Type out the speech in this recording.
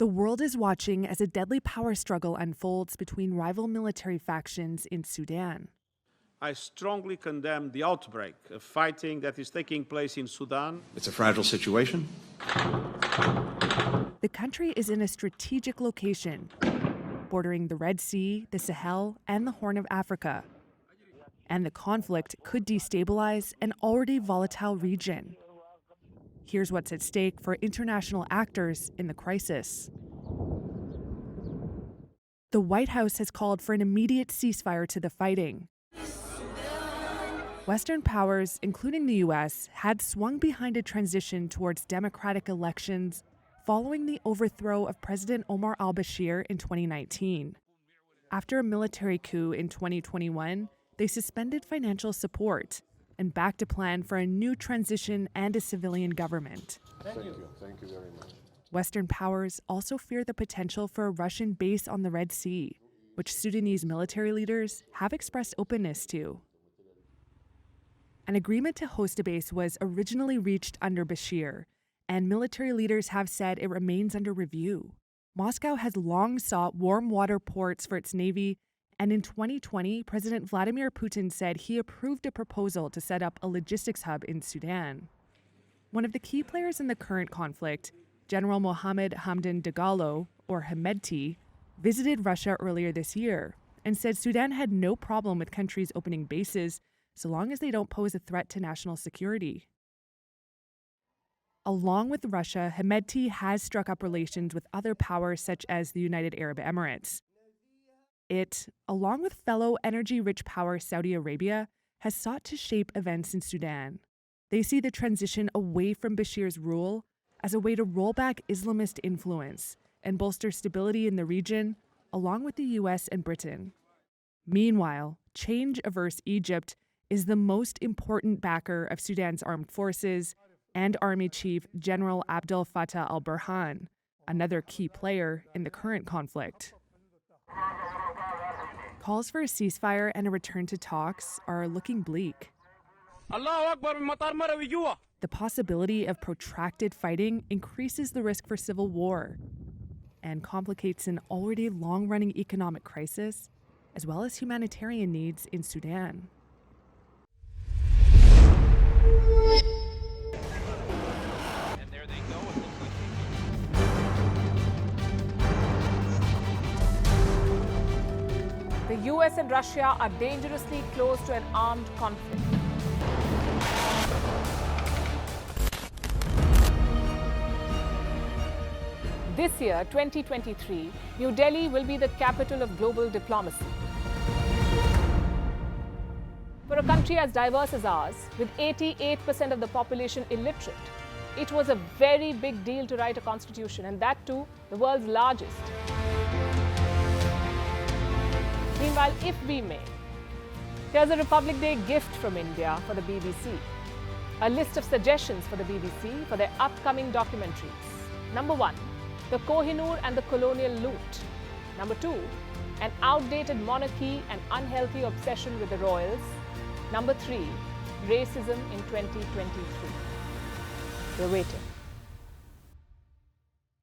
The world is watching as a deadly power struggle unfolds between rival military factions in Sudan. I strongly condemn the outbreak of fighting that is taking place in Sudan. It's a fragile situation. The country is in a strategic location, bordering the Red Sea, the Sahel, and the Horn of Africa. And the conflict could destabilize an already volatile region. Here's what's at stake for international actors in the crisis. The White House has called for an immediate ceasefire to the fighting. Western powers, including the U.S., had swung behind a transition towards democratic elections following the overthrow of President Omar al-Bashir in 2019. After a military coup in 2021, they suspended financial support and backed a plan for a new transition and a civilian government. Thank you very much. Western powers also fear the potential for a Russian base on the Red Sea, which Sudanese military leaders have expressed openness to. An agreement to host a base was originally reached under Bashir, and military leaders have said it remains under review. Moscow has long sought warm water ports for its navy, and in 2020, President Vladimir Putin said he approved a proposal to set up a logistics hub in Sudan. One of the key players in the current conflict, General Mohammed Hamdan Dagalo, or Hemedti, visited Russia earlier this year and said Sudan had no problem with countries opening bases so long as they don't pose a threat to national security. Along with Russia, Hemedti has struck up relations with other powers such as the United Arab Emirates. It, along with fellow energy-rich power Saudi Arabia, has sought to shape events in Sudan. They see the transition away from Bashir's rule as a way to roll back Islamist influence and bolster stability in the region, along with the US and Britain. Meanwhile, change-averse Egypt is the most important backer of Sudan's armed forces and Army Chief General Abdel Fattah al-Burhan, another key player in the current conflict. Calls for a ceasefire and a return to talks are looking bleak. The possibility of protracted fighting increases the risk for civil war and complicates an already long-running economic crisis, as well as humanitarian needs in Sudan. The US and Russia are dangerously close to an armed conflict. This year, 2023, New Delhi will be the capital of global diplomacy. For a country as diverse as ours, with 88% of the population illiterate, it was a very big deal to write a constitution, and that too, the world's largest. Meanwhile, if we may, here's a Republic Day gift from India for the BBC. A list of suggestions for the BBC for their upcoming documentaries. Number 1, the Kohinoor and the colonial loot. Number 2, an outdated monarchy and unhealthy obsession with the royals. Number 3, racism in 2023. We're waiting.